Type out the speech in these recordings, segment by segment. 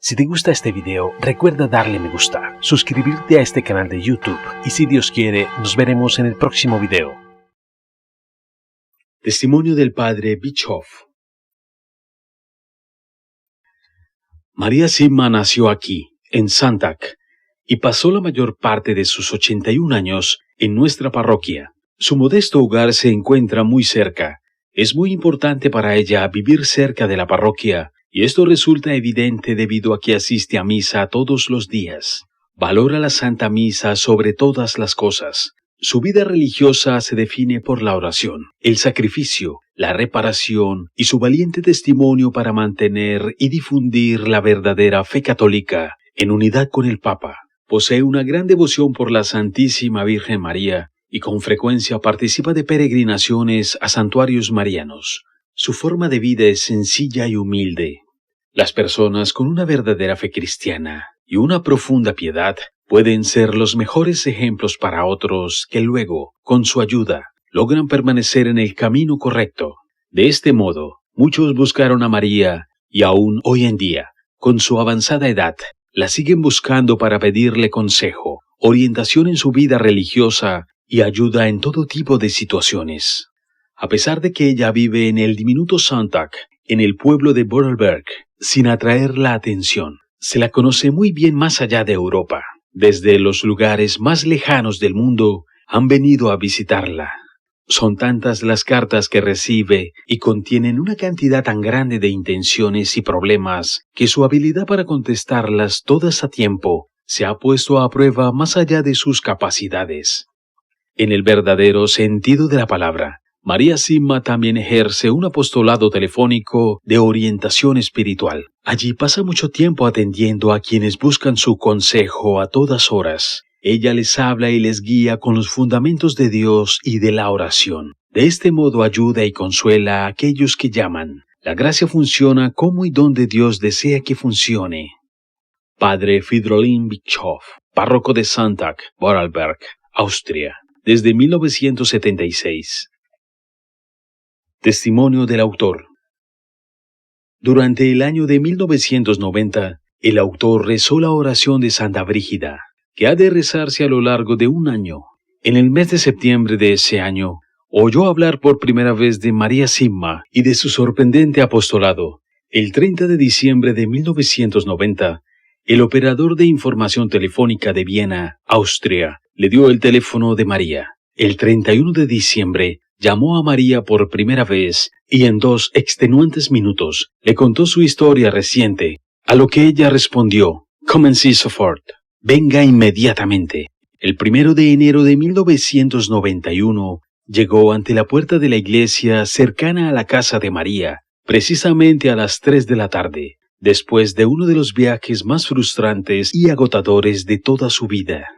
Si te gusta este video, recuerda darle me gusta, suscribirte a este canal de YouTube y si Dios quiere, nos veremos en el próximo video. Testimonio del Padre Bischoff. María Simma nació aquí, en Santac, y pasó la mayor parte de sus 81 años en nuestra parroquia. Su modesto hogar se encuentra muy cerca. Es muy importante para ella vivir cerca de la parroquia, y esto resulta evidente debido a que asiste a misa todos los días. Valora la Santa Misa sobre todas las cosas. Su vida religiosa se define por la oración, el sacrificio, la reparación y su valiente testimonio para mantener y difundir la verdadera fe católica en unidad con el Papa. Posee una gran devoción por la Santísima Virgen María y con frecuencia participa de peregrinaciones a santuarios marianos. Su forma de vida es sencilla y humilde. Las personas con una verdadera fe cristiana y una profunda piedad pueden ser los mejores ejemplos para otros que luego, con su ayuda, logran permanecer en el camino correcto. De este modo, muchos buscaron a María y aún hoy en día, con su avanzada edad, la siguen buscando para pedirle consejo, orientación en su vida religiosa y ayuda en todo tipo de situaciones. A pesar de que ella vive en el diminuto Santac, en el pueblo de Vorarlberg, sin atraer la atención, se la conoce muy bien más allá de Europa. Desde los lugares más lejanos del mundo han venido a visitarla. Son tantas las cartas que recibe y contienen una cantidad tan grande de intenciones y problemas que su habilidad para contestarlas todas a tiempo se ha puesto a prueba más allá de sus capacidades. En el verdadero sentido de la palabra, María Simma también ejerce un apostolado telefónico de orientación espiritual. Allí pasa mucho tiempo atendiendo a quienes buscan su consejo a todas horas. Ella les habla y les guía con los fundamentos de Dios y de la oración. De este modo ayuda y consuela a aquellos que llaman. La gracia funciona como y donde Dios desea que funcione. Padre Fridolin Bischoff, párroco de Santac, Vorarlberg, Austria, desde 1976. Testimonio del autor. Durante el año de 1990, el autor rezó la oración de Santa Brígida, que ha de rezarse a lo largo de un año. En el mes de septiembre de ese año, oyó hablar por primera vez de María Simma y de su sorprendente apostolado. El 30 de diciembre de 1990, el operador de información telefónica de Viena, Austria, le dio el teléfono de María. El 31 de diciembre, llamó a María por primera vez y en 2 extenuantes minutos le contó su historia reciente, a lo que ella respondió: «Comencé sofort, venga inmediatamente». El 1 de enero de 1991 llegó ante la puerta de la iglesia cercana a la casa de María, precisamente a las 3 de la tarde, después de uno de los viajes más frustrantes y agotadores de toda su vida.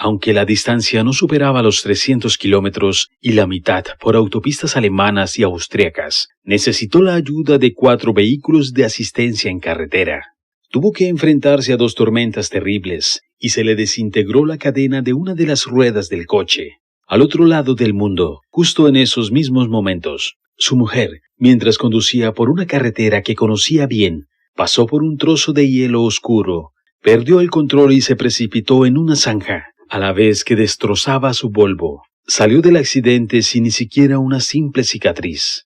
Aunque la distancia no superaba los 300 kilómetros y la mitad por autopistas alemanas y austriacas, necesitó la ayuda de 4 vehículos de asistencia en carretera. Tuvo que enfrentarse a 2 tormentas terribles y se le desintegró la cadena de una de las ruedas del coche. Al otro lado del mundo, justo en esos mismos momentos, su mujer, mientras conducía por una carretera que conocía bien, pasó por un trozo de hielo oscuro, perdió el control y se precipitó en una zanja. A la vez que destrozaba su Volvo, salió del accidente sin ni siquiera una simple cicatriz.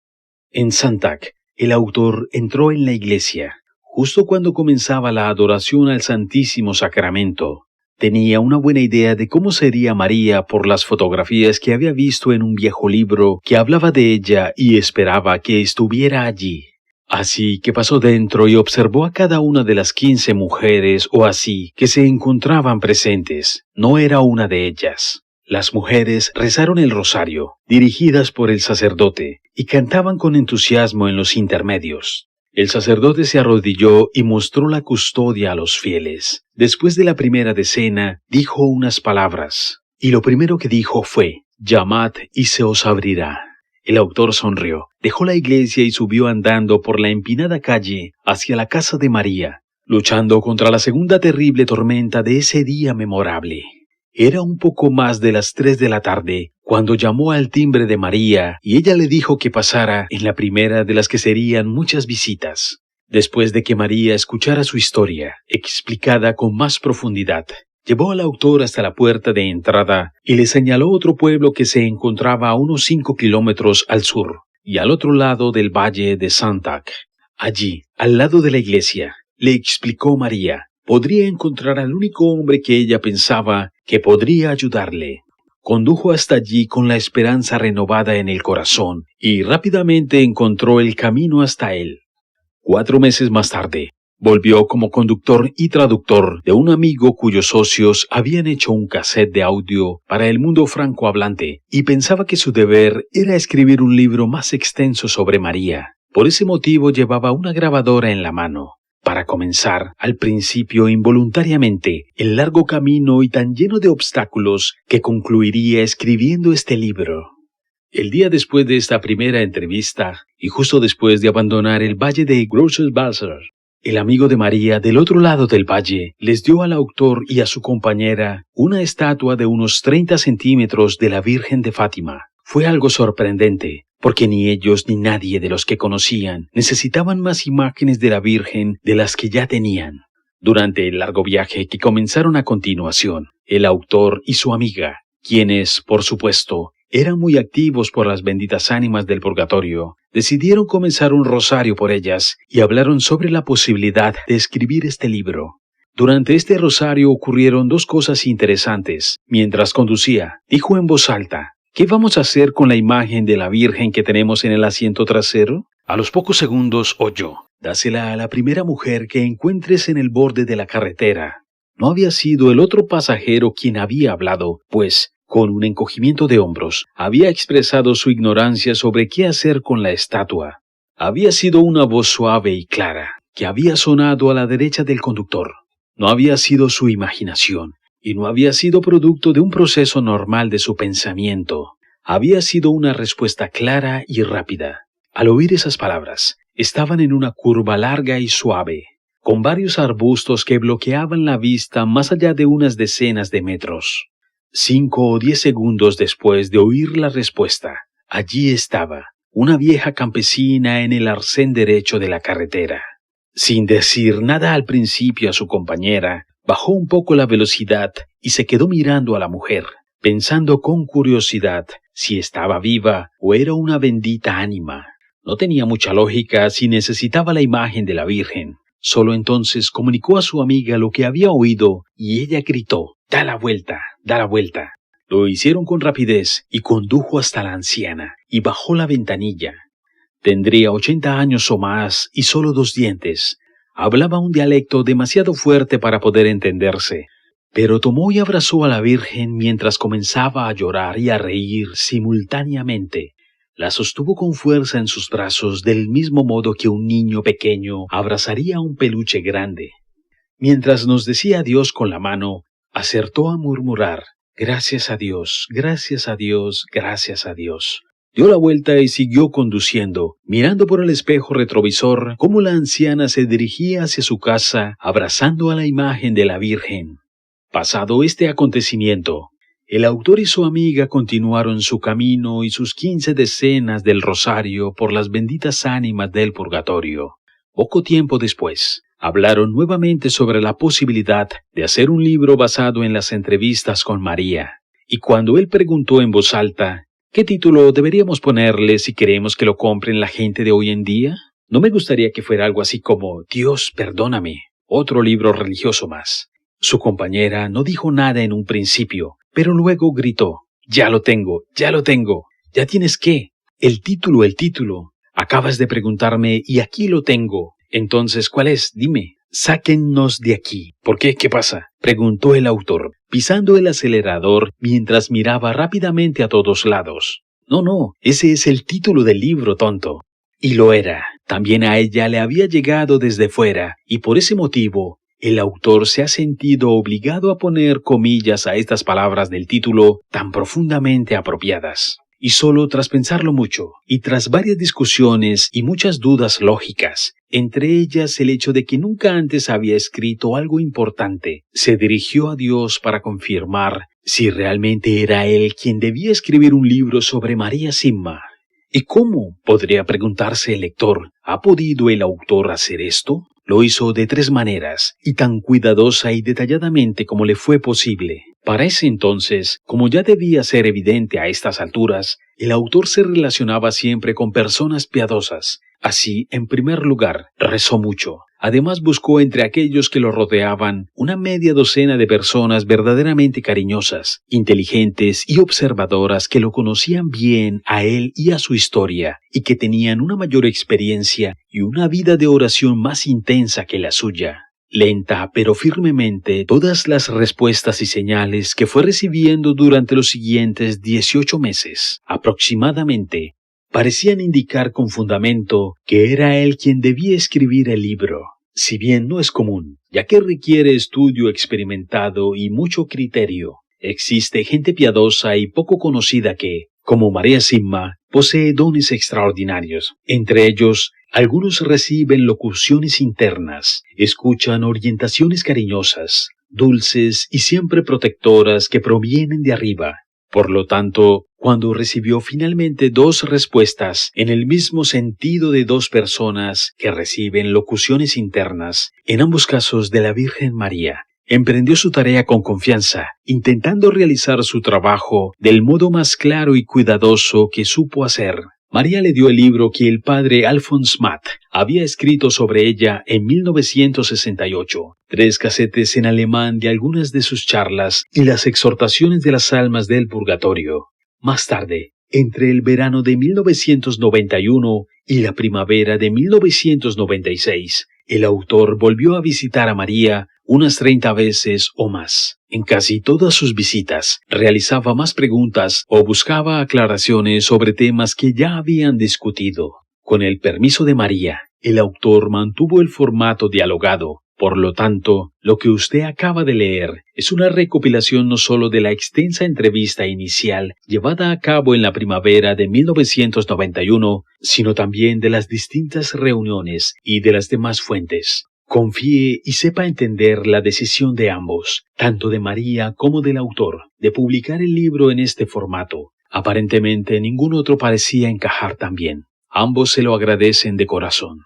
En Santac, el autor entró en la iglesia, justo cuando comenzaba la adoración al Santísimo Sacramento. Tenía una buena idea de cómo sería María por las fotografías que había visto en un viejo libro que hablaba de ella y esperaba que estuviera allí. Así que pasó dentro y observó a cada una de las 15 mujeres o así que se encontraban presentes. No era una de ellas. Las mujeres rezaron el rosario, dirigidas por el sacerdote, y cantaban con entusiasmo en los intermedios. El sacerdote se arrodilló y mostró la custodia a los fieles. Después de la primera decena, dijo unas palabras, y lo primero que dijo fue: «Llamad y se os abrirá». El autor sonrió, dejó la iglesia y subió andando por la empinada calle hacia la casa de María, luchando contra la segunda terrible tormenta de ese día memorable. Era un poco más de las 3 de la tarde cuando llamó al timbre de María y ella le dijo que pasara en la primera de las que serían muchas visitas. Después de que María escuchara su historia, explicada con más profundidad, llevó al autor hasta la puerta de entrada y le señaló otro pueblo que se encontraba a unos 5 kilómetros al sur y al otro lado del valle de Santac. Allí, al lado de la iglesia, le explicó María, podría encontrar al único hombre que ella pensaba que podría ayudarle. Condujo hasta allí con la esperanza renovada en el corazón y rápidamente encontró el camino hasta él. 4 meses más tarde, volvió como conductor y traductor de un amigo cuyos socios habían hecho un cassette de audio para el mundo francohablante y pensaba que su deber era escribir un libro más extenso sobre María. Por ese motivo llevaba una grabadora en la mano, para comenzar, al principio involuntariamente, el largo camino y tan lleno de obstáculos que concluiría escribiendo este libro. El día después de esta primera entrevista, y justo después de abandonar el valle de Großes-Wasser, el amigo de María del otro lado del valle les dio al autor y a su compañera una estatua de unos 30 centímetros de la Virgen de Fátima. Fue algo sorprendente, porque ni ellos ni nadie de los que conocían necesitaban más imágenes de la Virgen de las que ya tenían. Durante el largo viaje que comenzaron a continuación, el autor y su amiga, quienes, por supuesto, eran muy activos por las benditas ánimas del purgatorio, decidieron comenzar un rosario por ellas y hablaron sobre la posibilidad de escribir este libro. Durante este rosario ocurrieron 2 cosas interesantes. Mientras conducía, dijo en voz alta, ¿qué vamos a hacer con la imagen de la Virgen que tenemos en el asiento trasero? A los pocos segundos oyó, dásela a la primera mujer que encuentres en el borde de la carretera. No había sido el otro pasajero quien había hablado, pues, con un encogimiento de hombros, había expresado su ignorancia sobre qué hacer con la estatua. Había sido una voz suave y clara, que había sonado a la derecha del conductor. No había sido su imaginación, y no había sido producto de un proceso normal de su pensamiento. Había sido una respuesta clara y rápida. Al oír esas palabras, estaban en una curva larga y suave, con varios arbustos que bloqueaban la vista más allá de unas decenas de metros. 5 o 10 segundos después de oír la respuesta, allí estaba, una vieja campesina en el arcén derecho de la carretera. Sin decir nada al principio a su compañera, bajó un poco la velocidad y se quedó mirando a la mujer, pensando con curiosidad si estaba viva o era una bendita ánima. No tenía mucha lógica si necesitaba la imagen de la Virgen. Solo entonces comunicó a su amiga lo que había oído y ella gritó, «Da la vuelta, da la vuelta». Lo hicieron con rapidez y condujo hasta la anciana y bajó la ventanilla. Tendría 80 años o más y solo 2 dientes. Hablaba un dialecto demasiado fuerte para poder entenderse, pero tomó y abrazó a la Virgen mientras comenzaba a llorar y a reír simultáneamente. La sostuvo con fuerza en sus brazos del mismo modo que un niño pequeño abrazaría a un peluche grande. Mientras nos decía adiós con la mano, acertó a murmurar, «Gracias a Dios, gracias a Dios, gracias a Dios». Dio la vuelta y siguió conduciendo, mirando por el espejo retrovisor cómo la anciana se dirigía hacia su casa, abrazando a la imagen de la Virgen. Pasado este acontecimiento, el autor y su amiga continuaron su camino y sus 15 decenas del rosario por las benditas ánimas del purgatorio. Poco tiempo después, hablaron nuevamente sobre la posibilidad de hacer un libro basado en las entrevistas con María, y cuando él preguntó en voz alta, ¿qué título deberíamos ponerle si queremos que lo compren la gente de hoy en día? No me gustaría que fuera algo así como Dios, perdóname, otro libro religioso más. Su compañera no dijo nada en un principio, pero luego gritó, ya lo tengo, ya lo tengo. ¿Ya tienes qué? El título. Acabas de preguntarme y aquí lo tengo. Entonces, ¿cuál es? Dime. Sáquennos de aquí. ¿Por qué? ¿Qué pasa? Preguntó el autor, pisando el acelerador mientras miraba rápidamente a todos lados. No, ese es el título del libro, tonto. Y lo era. También a ella le había llegado desde fuera, y por ese motivo, el autor se ha sentido obligado a poner comillas a estas palabras del título tan profundamente apropiadas. Y solo tras pensarlo mucho, y tras varias discusiones y muchas dudas lógicas, entre ellas el hecho de que nunca antes había escrito algo importante, se dirigió a Dios para confirmar si realmente era él quien debía escribir un libro sobre María Simma. ¿Y cómo? Podría preguntarse el lector. ¿Ha podido el autor hacer esto? Lo hizo de 3 maneras, y tan cuidadosa y detalladamente como le fue posible. Para ese entonces, como ya debía ser evidente a estas alturas, el autor se relacionaba siempre con personas piadosas. Así, en primer lugar, rezó mucho. Además buscó entre aquellos que lo rodeaban una media docena de personas verdaderamente cariñosas, inteligentes y observadoras que lo conocían bien a él y a su historia, y que tenían una mayor experiencia y una vida de oración más intensa que la suya. Lenta pero firmemente, todas las respuestas y señales que fue recibiendo durante los siguientes 18 meses, aproximadamente, parecían indicar con fundamento que era él quien debía escribir el libro. Si bien no es común, ya que requiere estudio experimentado y mucho criterio, existe gente piadosa y poco conocida que, como María Simma, posee dones extraordinarios. Entre ellos, algunos reciben locuciones internas, escuchan orientaciones cariñosas, dulces y siempre protectoras que provienen de arriba. Por lo tanto, cuando recibió finalmente 2 respuestas en el mismo sentido de 2 personas que reciben locuciones internas, en ambos casos de la Virgen María, emprendió su tarea con confianza, intentando realizar su trabajo del modo más claro y cuidadoso que supo hacer. María le dio el libro que el padre Alphonse Matt había escrito sobre ella en 1968, 3 casetes en alemán de algunas de sus charlas y las exhortaciones de las almas del purgatorio. Más tarde, entre el verano de 1991 y la primavera de 1996, el autor volvió a visitar a María unas 30 veces o más. En casi todas sus visitas, realizaba más preguntas o buscaba aclaraciones sobre temas que ya habían discutido. Con el permiso de María, el autor mantuvo el formato dialogado. Por lo tanto, lo que usted acaba de leer es una recopilación no solo de la extensa entrevista inicial llevada a cabo en la primavera de 1991, sino también de las distintas reuniones y de las demás fuentes. Confíe y sepa entender la decisión de ambos, tanto de María como del autor, de publicar el libro en este formato. Aparentemente ningún otro parecía encajar tan bien. Ambos se lo agradecen de corazón.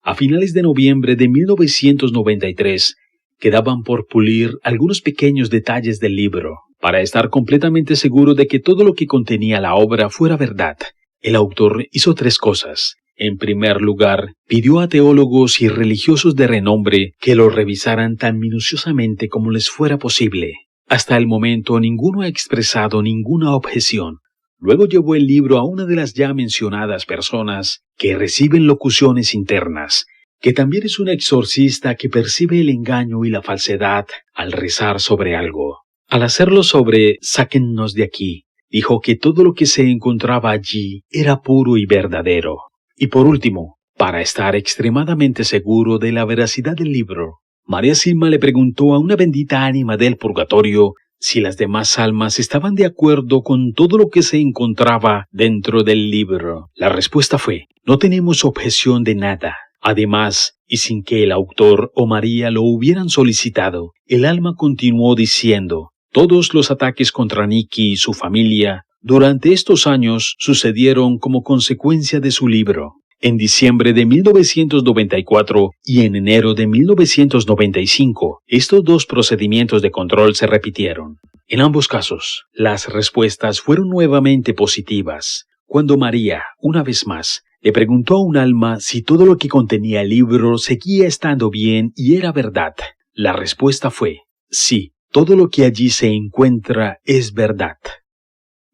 A finales de noviembre de 1993, quedaban por pulir algunos pequeños detalles del libro. Para estar completamente seguro de que todo lo que contenía la obra fuera verdad, el autor hizo 3 cosas. En primer lugar, pidió a teólogos y religiosos de renombre que lo revisaran tan minuciosamente como les fuera posible. Hasta el momento ninguno ha expresado ninguna objeción. Luego llevó el libro a una de las ya mencionadas personas que reciben locuciones internas, que también es una exorcista que percibe el engaño y la falsedad al rezar sobre algo. Al hacerlo sobre "sáquennos de aquí", dijo que todo lo que se encontraba allí era puro y verdadero. Y por último, para estar extremadamente seguro de la veracidad del libro, María Simma le preguntó a una bendita ánima del purgatorio si las demás almas estaban de acuerdo con todo lo que se encontraba dentro del libro. La respuesta fue: no tenemos objeción de nada. Además, y sin que el autor o María lo hubieran solicitado, el alma continuó diciendo: todos los ataques contra Nicky y su familia durante estos años sucedieron como consecuencia de su libro. En diciembre de 1994 y en enero de 1995, estos 2 procedimientos de control se repitieron. En ambos casos, las respuestas fueron nuevamente positivas. Cuando María, una vez más, le preguntó a un alma si todo lo que contenía el libro seguía estando bien y era verdad, la respuesta fue: sí, todo lo que allí se encuentra es verdad.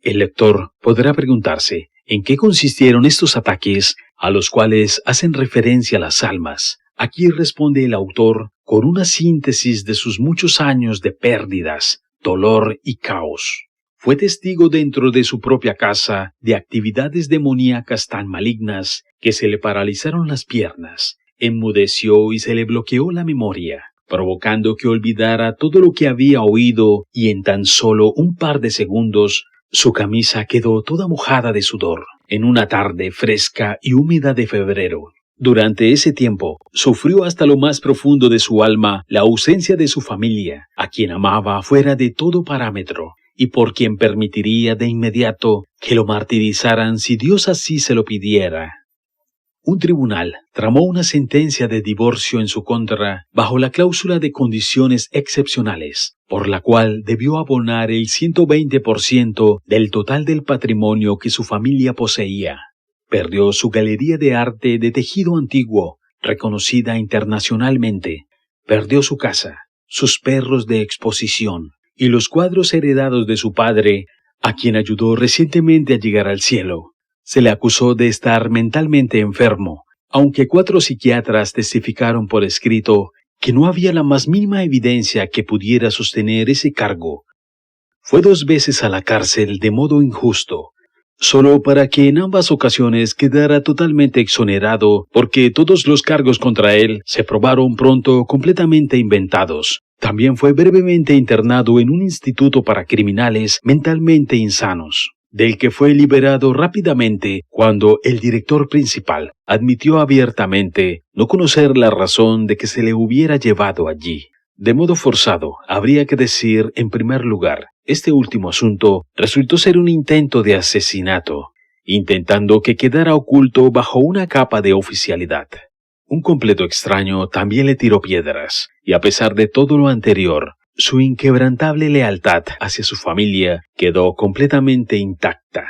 El lector podrá preguntarse en qué consistieron estos ataques a los cuales hacen referencia las almas. Aquí responde el autor con una síntesis de sus muchos años de pérdidas, dolor y caos. Fue testigo dentro de su propia casa de actividades demoníacas tan malignas que se le paralizaron las piernas, enmudeció y se le bloqueó la memoria, provocando que olvidara todo lo que había oído, y en tan solo un par de segundos su camisa quedó toda mojada de sudor, en una tarde fresca y húmeda de febrero. Durante ese tiempo, sufrió hasta lo más profundo de su alma la ausencia de su familia, a quien amaba fuera de todo parámetro, y por quien permitiría de inmediato que lo martirizaran si Dios así se lo pidiera. Un tribunal tramó una sentencia de divorcio en su contra bajo la cláusula de condiciones excepcionales, por la cual debió abonar el 120% del total del patrimonio que su familia poseía. Perdió su galería de arte de tejido antiguo, reconocida internacionalmente. Perdió su casa, sus perros de exposición y los cuadros heredados de su padre, a quien ayudó recientemente a llegar al cielo. Se le acusó de estar mentalmente enfermo, aunque 4 psiquiatras testificaron por escrito que no había la más mínima evidencia que pudiera sostener ese cargo. Fue 2 veces a la cárcel de modo injusto, solo para que en ambas ocasiones quedara totalmente exonerado porque todos los cargos contra él se probaron pronto completamente inventados. También fue brevemente internado en un instituto para criminales mentalmente insanos, del que fue liberado rápidamente cuando el director principal admitió abiertamente no conocer la razón de que se le hubiera llevado allí. De modo forzado, habría que decir, en primer lugar, este último asunto resultó ser un intento de asesinato, intentando que quedara oculto bajo una capa de oficialidad. Un completo extraño también le tiró piedras, y a pesar de todo lo anterior, su inquebrantable lealtad hacia su familia quedó completamente intacta.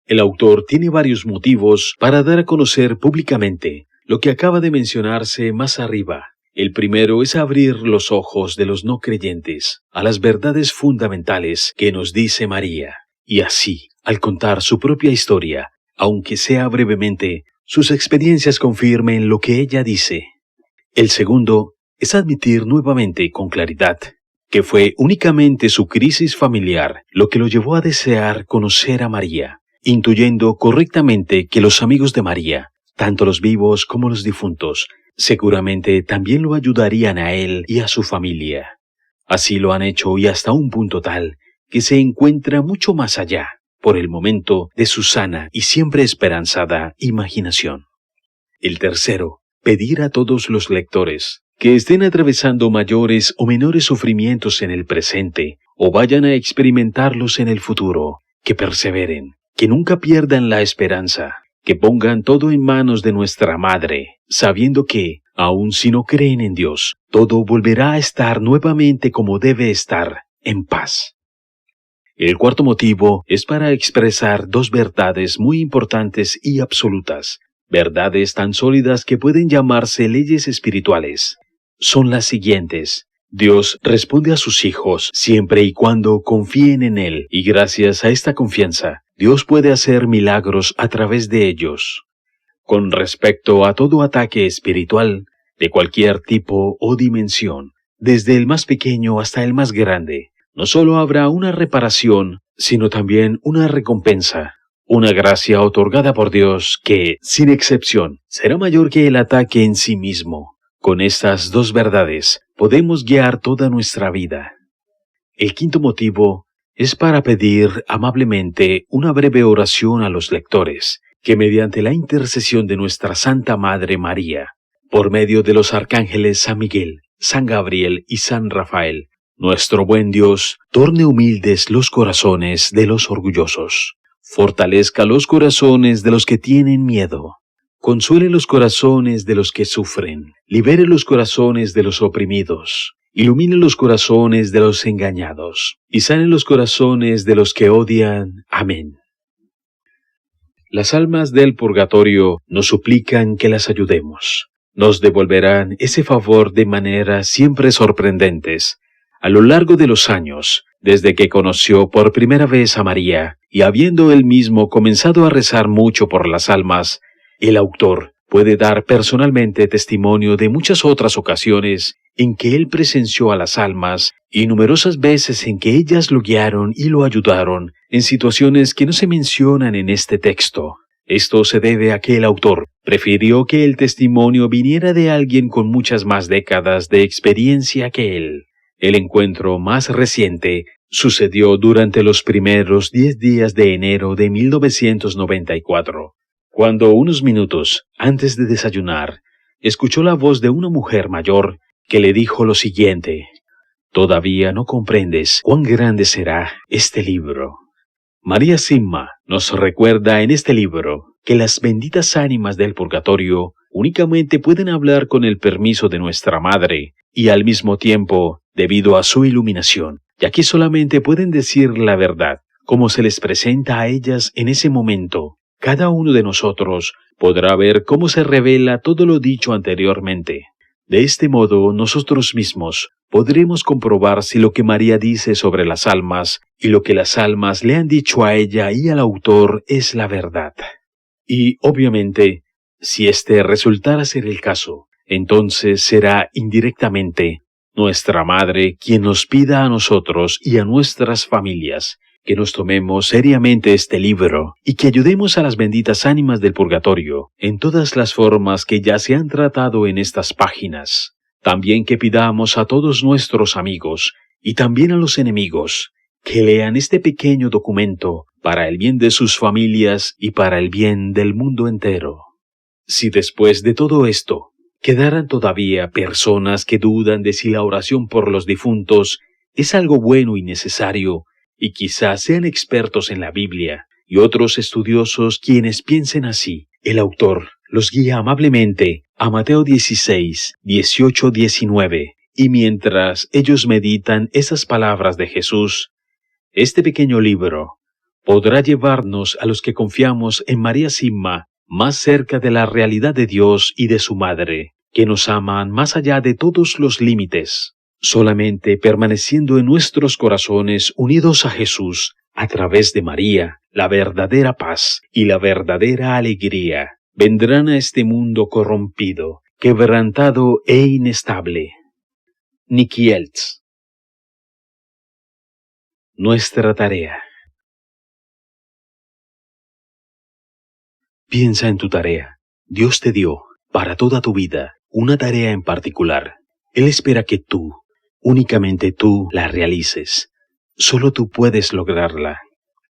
El autor tiene varios motivos para dar a conocer públicamente lo que acaba de mencionarse más arriba. El primero es abrir los ojos de los no creyentes a las verdades fundamentales que nos dice María, y así, al contar su propia historia, aunque sea brevemente, sus experiencias confirmen lo que ella dice. El segundo es admitir nuevamente con claridad que fue únicamente su crisis familiar lo que lo llevó a desear conocer a María, intuyendo correctamente que los amigos de María, tanto los vivos como los difuntos, seguramente también lo ayudarían a él y a su familia. Así lo han hecho y hasta un punto tal que se encuentra mucho más allá, por el momento, de su sana y siempre esperanzada imaginación. El tercero, pedir a todos los lectores que estén atravesando mayores o menores sufrimientos en el presente o vayan a experimentarlos en el futuro, que perseveren, que nunca pierdan la esperanza, que pongan todo en manos de nuestra Madre, sabiendo que, aun si no creen en Dios, todo volverá a estar nuevamente como debe estar, en paz. El cuarto motivo es para expresar 2 verdades muy importantes y absolutas, verdades tan sólidas que pueden llamarse leyes espirituales. Son las siguientes. Dios responde a sus hijos siempre y cuando confíen en Él, y gracias a esta confianza, Dios puede hacer milagros a través de ellos. Con respecto a todo ataque espiritual, de cualquier tipo o dimensión, desde el más pequeño hasta el más grande, no solo habrá una reparación, sino también una recompensa, una gracia otorgada por Dios que, sin excepción, será mayor que el ataque en sí mismo. Con estas 2 verdades podemos guiar toda nuestra vida. El quinto motivo es para pedir amablemente una breve oración a los lectores, que mediante la intercesión de nuestra Santa Madre María, por medio de los arcángeles San Miguel, San Gabriel y San Rafael, nuestro buen Dios torne humildes los corazones de los orgullosos, fortalezca los corazones de los que tienen miedo, consuele los corazones de los que sufren, libere los corazones de los oprimidos, ilumine los corazones de los engañados, y sane los corazones de los que odian. Amén. Las almas del purgatorio nos suplican que las ayudemos. Nos devolverán ese favor de maneras siempre sorprendentes. A lo largo de los años, desde que conoció por primera vez a María, y habiendo él mismo comenzado a rezar mucho por las almas, el autor puede dar personalmente testimonio de muchas otras ocasiones en que él presenció a las almas y numerosas veces en que ellas lo guiaron y lo ayudaron en situaciones que no se mencionan en este texto. Esto se debe a que el autor prefirió que el testimonio viniera de alguien con muchas más décadas de experiencia que él. El encuentro más reciente sucedió durante los primeros 10 días de enero de 1994. Cuando unos minutos antes de desayunar, escuchó la voz de una mujer mayor que le dijo lo siguiente: Todavía no comprendes cuán grande será este libro. María Simma nos recuerda en este libro que las benditas ánimas del purgatorio únicamente pueden hablar con el permiso de nuestra Madre y al mismo tiempo debido a su iluminación, ya que solamente pueden decir la verdad, como se les presenta a ellas en ese momento. Cada uno de nosotros podrá ver cómo se revela todo lo dicho anteriormente. De este modo, nosotros mismos podremos comprobar si lo que María dice sobre las almas y lo que las almas le han dicho a ella y al autor es la verdad. Y, obviamente, si este resultara ser el caso, entonces será indirectamente nuestra Madre quien nos pida a nosotros y a nuestras familias que nos tomemos seriamente este libro y que ayudemos a las benditas ánimas del purgatorio en todas las formas que ya se han tratado en estas páginas. También que pidamos a todos nuestros amigos y también a los enemigos que lean este pequeño documento para el bien de sus familias y para el bien del mundo entero. Si después de todo esto quedaran todavía personas que dudan de si la oración por los difuntos es algo bueno y necesario, y quizás sean expertos en la Biblia, y otros estudiosos quienes piensen así, el autor los guía amablemente a Mateo 16, 18, 19, y mientras ellos meditan esas palabras de Jesús, este pequeño libro podrá llevarnos a los que confiamos en María Simma más cerca de la realidad de Dios y de su Madre, que nos aman más allá de todos los límites. Solamente permaneciendo en nuestros corazones unidos a Jesús, a través de María, la verdadera paz y la verdadera alegría vendrán a este mundo corrompido, quebrantado e inestable. Nicky Eltz. Nuestra tarea. Piensa en tu tarea. Dios te dio, para toda tu vida, una tarea en particular. Él espera que tú, únicamente tú, la realices. Solo tú puedes lograrla.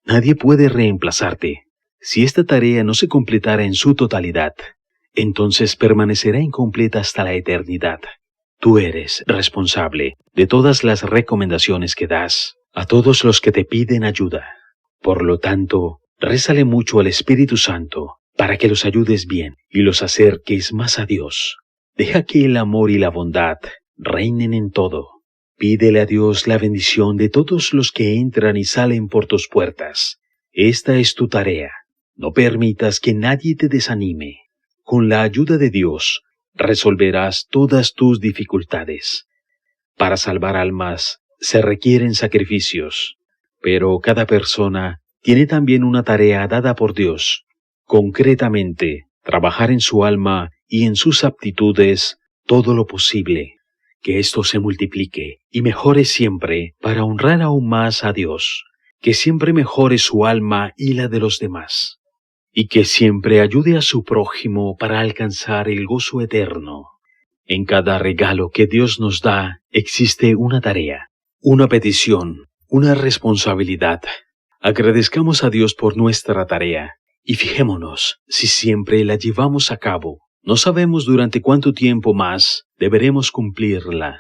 Nadie puede reemplazarte. Si esta tarea no se completara en su totalidad, entonces permanecerá incompleta hasta la eternidad. Tú eres responsable de todas las recomendaciones que das a todos los que te piden ayuda. Por lo tanto, rézale mucho al Espíritu Santo para que los ayudes bien y los acerques más a Dios. Deja que el amor y la bondad reinen en todo. Pídele a Dios la bendición de todos los que entran y salen por tus puertas. Esta es tu tarea. No permitas que nadie te desanime. Con la ayuda de Dios, resolverás todas tus dificultades. Para salvar almas, se requieren sacrificios, pero cada persona tiene también una tarea dada por Dios. Concretamente, trabajar en su alma y en sus aptitudes todo lo posible. Que esto se multiplique y mejore siempre para honrar aún más a Dios. Que siempre mejore su alma y la de los demás. Y que siempre ayude a su prójimo para alcanzar el gozo eterno. En cada regalo que Dios nos da existe una tarea, una petición, una responsabilidad. Agradezcamos a Dios por nuestra tarea y fijémonos si siempre la llevamos a cabo. No sabemos durante cuánto tiempo más deberemos cumplirla.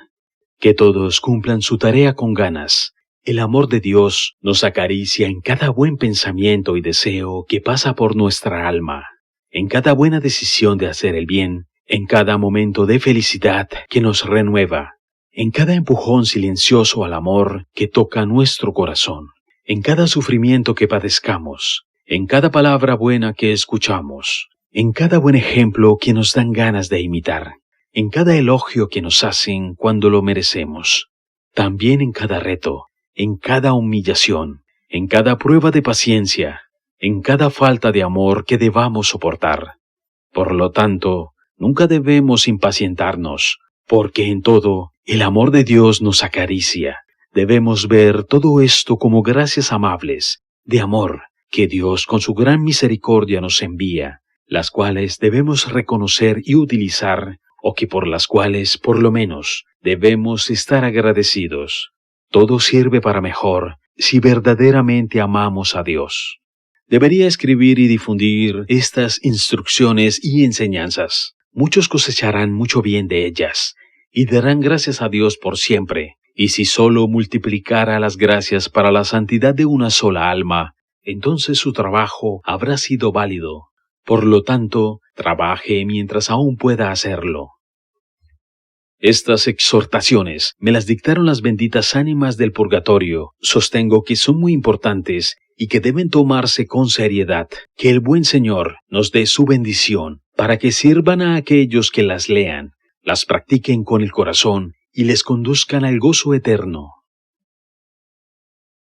Que todos cumplan su tarea con ganas. El amor de Dios nos acaricia en cada buen pensamiento y deseo que pasa por nuestra alma, en cada buena decisión de hacer el bien, en cada momento de felicidad que nos renueva, en cada empujón silencioso al amor que toca nuestro corazón, en cada sufrimiento que padezcamos, en cada palabra buena que escuchamos, en cada buen ejemplo que nos dan ganas de imitar, en cada elogio que nos hacen cuando lo merecemos, también en cada reto, en cada humillación, en cada prueba de paciencia, en cada falta de amor que debamos soportar. Por lo tanto, nunca debemos impacientarnos, porque en todo el amor de Dios nos acaricia. Debemos ver todo esto como gracias amables, de amor, que Dios con su gran misericordia nos envía, las cuales debemos reconocer y utilizar, o que por las cuales, por lo menos, debemos estar agradecidos. Todo sirve para mejor si verdaderamente amamos a Dios. Debería escribir y difundir estas instrucciones y enseñanzas. Muchos cosecharán mucho bien de ellas y darán gracias a Dios por siempre Y si solo multiplicara las gracias para la santidad de una sola alma, entonces su trabajo habrá sido válido. Por lo tanto, trabaje mientras aún pueda hacerlo. Estas exhortaciones me las dictaron las benditas ánimas del purgatorio. Sostengo que son muy importantes y que deben tomarse con seriedad. Que el buen Señor nos dé su bendición para que sirvan a aquellos que las lean, las practiquen con el corazón y les conduzcan al gozo eterno.